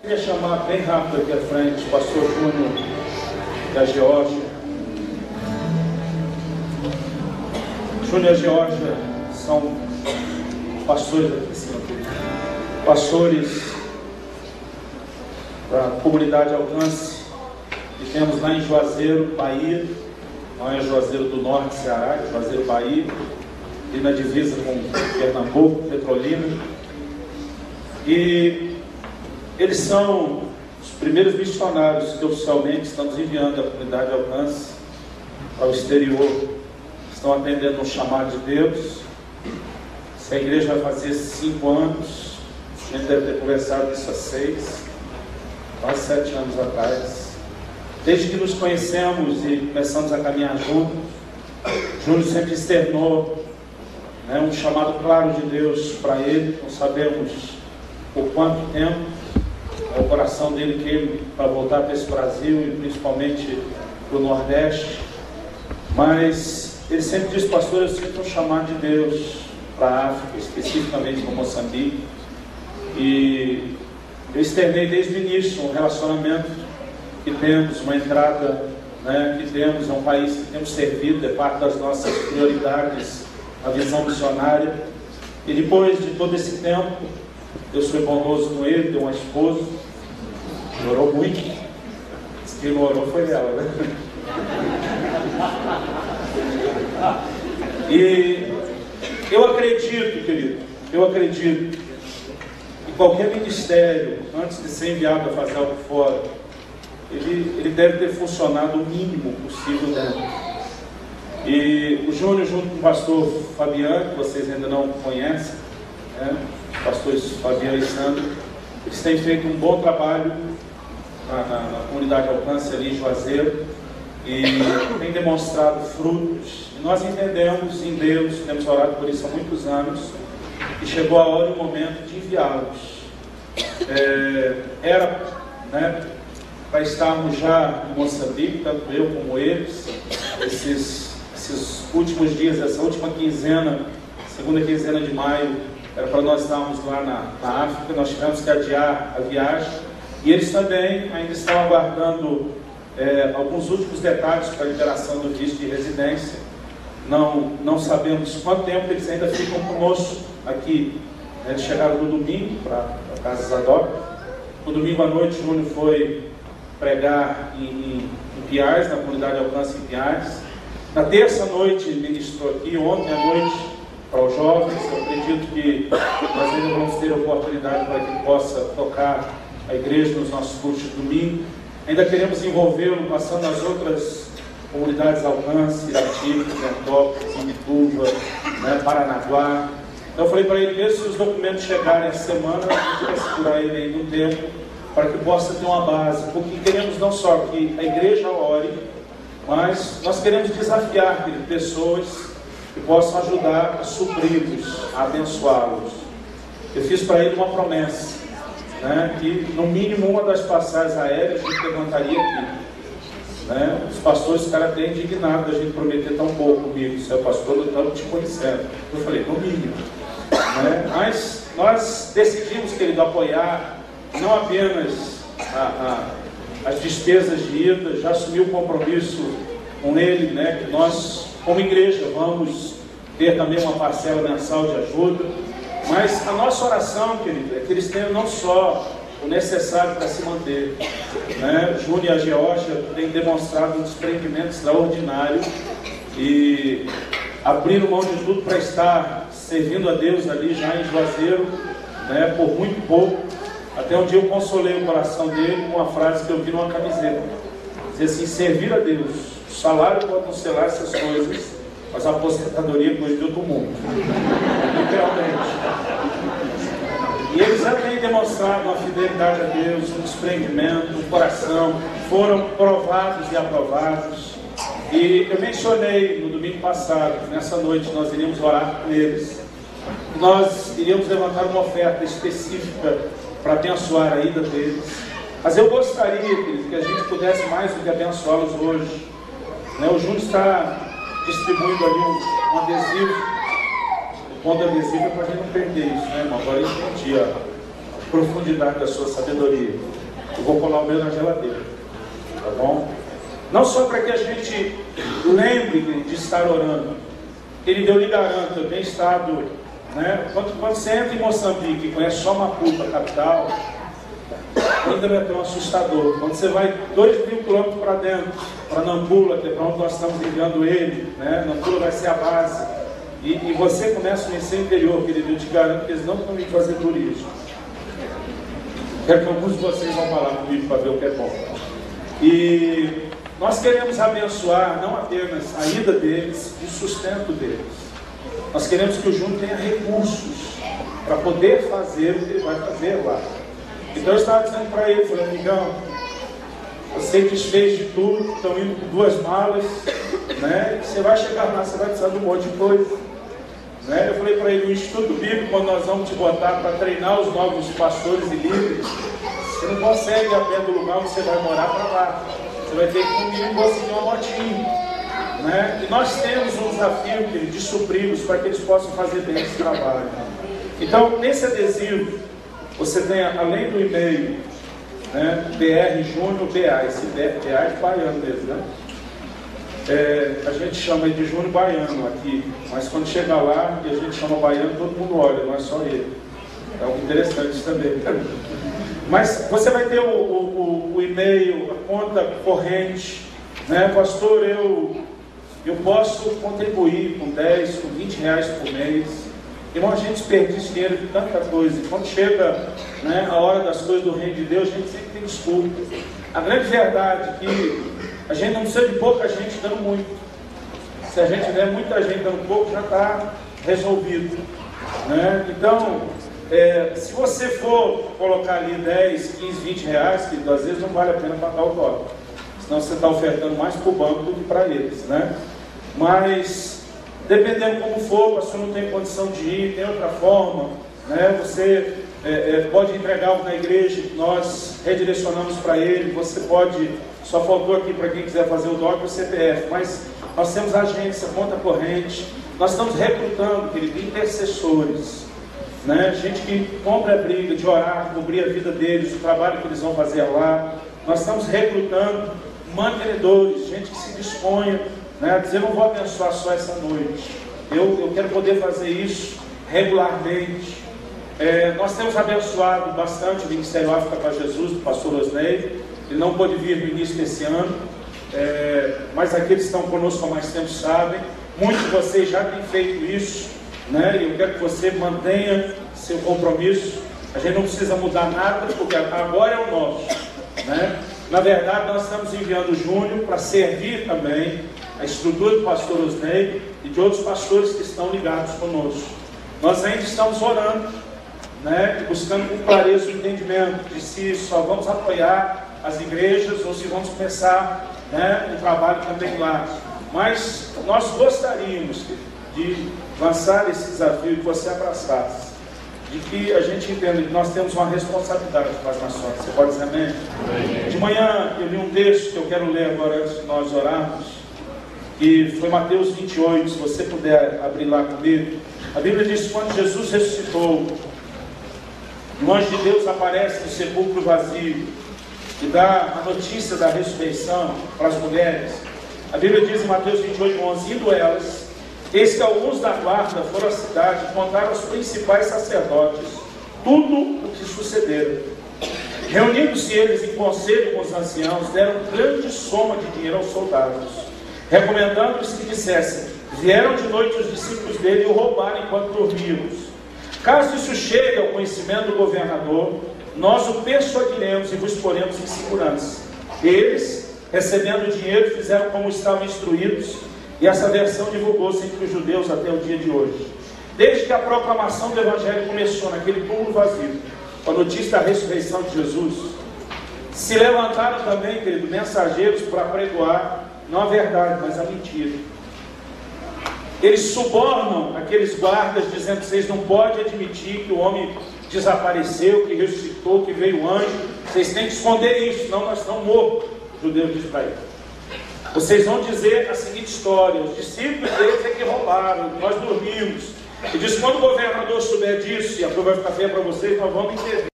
Queria chamar bem rápido aqui à frente o pastor Júnior da Geórgia. Júnior e a Geórgia são pastores aqui em cima, pastores da comunidade Alcance, que temos lá em Juazeiro, Bahia. Não é Juazeiro do Norte, Ceará, é Juazeiro, Bahia, e na divisa com Pernambuco, Petrolina. E eles são os primeiros missionários que oficialmente estamos enviando a comunidade Alcance ao exterior. Estão atendendo um chamado de Deus. Essa igreja vai fazer 5 anos. A gente deve ter conversado isso há 6, quase 7 anos atrás. Desde que nos conhecemos e começamos a caminhar juntos, Júnior sempre externou um chamado claro de Deus para ele. Não sabemos por quanto tempo o coração dele queima para voltar para esse Brasil e principalmente para o Nordeste. Mas ele sempre diz: pastor, eu sinto um chamado de Deus para a África, especificamente para Moçambique. E eu externei desde o início um relacionamento que temos, uma entrada que temos, é um país que temos servido, é parte das nossas prioridades, a visão missionária. E depois de todo esse tempo, Deus foi bondoso com ele, deu uma esposa, orou muito. Quem não orou foi ela, né? E eu acredito, querido, que qualquer ministério, antes de ser enviado a fazer algo fora, ele deve ter funcionado o mínimo possível dentro. E o Júnior, junto com o pastor Fabiano, que vocês ainda não conhecem, os pastores Fabiano e Sandro, eles têm feito um bom trabalho na comunidade Alcance ali em Juazeiro e têm demonstrado frutos. E nós entendemos em Deus, temos orado por isso há muitos anos, e chegou a hora e o momento de enviá-los. Era para estarmos já em Moçambique, tanto eu como eles, esses últimos dias, essa última quinzena, segunda quinzena de maio, era para nós estarmos lá na África. Nós tivemos que adiar a viagem, e eles também ainda estão aguardando alguns últimos detalhes para a liberação do visto de residência. Não sabemos quanto tempo eles ainda ficam conosco aqui. Eles chegaram no domingo para a Casa Zadok. No domingo à noite, o Júnior foi pregar em Piais, na comunidade Alcance em Piais. Na terça noite ele ministrou aqui, ontem à noite para os jovens. Eu acredito que nós ainda vamos ter oportunidade para que ele possa tocar a igreja nos nossos cultos de domingo. Ainda queremos envolvê-lo passando nas outras comunidades Alcance, Irati, Ventópolis, Imbituva, Paranaguá. Então eu falei para ele, mesmo se os documentos chegarem essa semana, a gente vai segurar ele aí no tempo, para que possa ter uma base, porque queremos não só que a igreja ore, mas nós queremos desafiar pessoas que possam ajudar a supri-los, a abençoá-los. Eu fiz para ele uma promessa, que no mínimo uma das passagens aéreas a gente levantaria aqui. Os pastores ficaram até indignados da gente prometer tão pouco comigo. Você é pastor, eu estava te conhecendo. Eu falei, no mínimo. Mas nós decidimos, querido, apoiar não apenas as despesas de ida, já assumi o compromisso com ele, que nós, como igreja, vamos ter também uma parcela mensal de ajuda. Mas a nossa oração, querido, é que eles tenham não só o necessário para se manter. Júnior e a Geórgia têm demonstrado um desprendimento extraordinário e abriram mão de tudo para estar servindo a Deus ali já em Juazeiro, por muito pouco. Até um dia eu consolei o coração dele com uma frase que eu vi numa camiseta. Dizia assim: servir a Deus, o salário pode não selar essas coisas, mas a aposentadoria é coisa de outro mundo. Literalmente. E eles já têm demonstrado uma fidelidade a Deus, um desprendimento, um coração, foram provados e aprovados. E eu mencionei no domingo passado, que nessa noite nós iríamos orar com eles. Nós iríamos levantar uma oferta específica para abençoar a ida deles. Mas eu gostaria, querido, que a gente pudesse mais do que abençoá-los hoje. O Júnior está distribuindo ali um adesivo. O ponto adesivo é para a gente não perder isso, irmão? Agora eu entendi profundidade da sua sabedoria. Eu vou colar o meu na geladeira, tá bom? Não só para que a gente lembre de estar orando. Querido, eu lhe garanto, eu tenho estado, né? Quando você entra em Moçambique e conhece só Maputo, a capital, ainda é tão assustador. Quando você vai 2.000 quilômetros para dentro, para Nampula, que é para onde nós estamos enviando ele, né? Nampula vai ser a base. E você começa a conhecer o interior, querido, eu te garanto que eles não vão vir fazer turismo. Quero que alguns de vocês vão falar comigo para ver o que é bom. E nós queremos abençoar não apenas a ida deles e o sustento deles. Nós queremos que o Júnior tenha recursos para poder fazer o que ele vai fazer lá. Então eu estava dizendo para ele, falei, amigão, você desfez de tudo, estão indo com 2 malas, né? Você vai chegar lá, você vai precisar de um monte de coisa. Né? Eu falei para ele, o Instituto Bíblico, quando nós vamos te botar para treinar os novos pastores e líderes, você não consegue ir a pé do lugar onde você vai morar para lá. Você vai ter que ir comigo conseguir uma motinha. Né? E nós temos um desafio, querido, de supri-los para que eles possam fazer bem esse trabalho. Então, nesse adesivo, você tem, além do e-mail, né, BR Júnior BA, esse BA é de baiano mesmo, né? A gente chama de Júnior baiano aqui, mas quando chega lá e a gente chama baiano, todo mundo olha, não é só ele. É algo interessante isso também. Mas você vai ter o e-mail, a conta corrente, né? Pastor, eu posso contribuir com 10, com 20 reais por mês. Irmão, a gente desperdiça dinheiro de tanta coisa. E quando chega, né, a hora das coisas do reino de Deus, a gente sempre tem desculpa. A grande verdade é que a gente não precisa de pouca gente dando muito. Se a gente tiver muita gente dando pouco, já está resolvido. Né? Então, se você for colocar ali 10, 15, 20 reais, que às vezes não vale a pena pagar o dólar. Senão você está ofertando mais para o banco do que para eles. Né? Mas, dependendo como for, se você não tem condição de ir, tem outra forma, né? Você pode entregar algo na igreja, nós redirecionamos para ele, você pode, só faltou aqui para quem quiser fazer o DOC o CPF, mas nós temos agência, conta corrente, nós estamos recrutando, querido, intercessores, né? Gente que compra a briga de orar, cobrir a vida deles, o trabalho que eles vão fazer lá. Nós estamos recrutando mantenedores, gente que se disponha, né, a dizer, não vou abençoar só essa noite, eu quero poder fazer isso regularmente. Nós temos abençoado bastante o Ministério África para Jesus, do pastor Osnei. Ele não pôde vir no início desse ano, mas aqueles que estão conosco há mais tempo sabem. Muitos de vocês já têm feito isso, né? E eu quero que você mantenha seu compromisso. A gente não precisa mudar nada, porque agora é o nosso, né? Na verdade, nós estamos enviando o Júnior para servir também a estrutura do pastor Osnei e de outros pastores que estão ligados conosco. Nós ainda estamos orando, né, buscando com clareza o entendimento de se só vamos apoiar as igrejas ou se vamos começar, né, um trabalho também lá. Mas nós gostaríamos de lançar esse desafio que você abraçasse, de que a gente entenda que nós temos uma responsabilidade com as nações. Você pode dizer amém? Amém. De manhã eu li um texto que eu quero ler agora antes de nós orarmos, que foi Mateus 28, se você puder abrir lá comigo. A Bíblia diz que quando Jesus ressuscitou, o anjo de Deus aparece no sepulcro vazio e dá a notícia da ressurreição para as mulheres. A Bíblia diz em Mateus 28, 11, indo elas, eis que alguns da guarda foram à cidade e contaram aos principais sacerdotes tudo o que sucedera. Reunindo-se eles em conselho com os anciãos, deram grande soma de dinheiro aos soldados, recomendando-lhes que dissessem, vieram de noite os discípulos dele e o roubaram enquanto dormíamos. Caso isso chegue ao conhecimento do governador, nós o persuadiremos e vos poremos em segurança. Eles, recebendo o dinheiro, fizeram como estavam instruídos, e essa versão divulgou-se entre os judeus até o dia de hoje. Desde que a proclamação do Evangelho começou naquele túmulo vazio, com a notícia da ressurreição de Jesus, se levantaram também, querido, mensageiros para pregoar, não a verdade, mas a mentira. Eles subornam aqueles guardas, dizendo que vocês não podem admitir que o homem desapareceu, que ressuscitou, que veio o anjo. Vocês têm que esconder isso, senão nós estamos mortos. O judeu diz para ele. Vocês vão dizer a seguinte história, os discípulos deles é que roubaram, nós dormimos. E diz, quando o governador souber disso, e a prova vai ficar feia para vocês, nós vamos entender.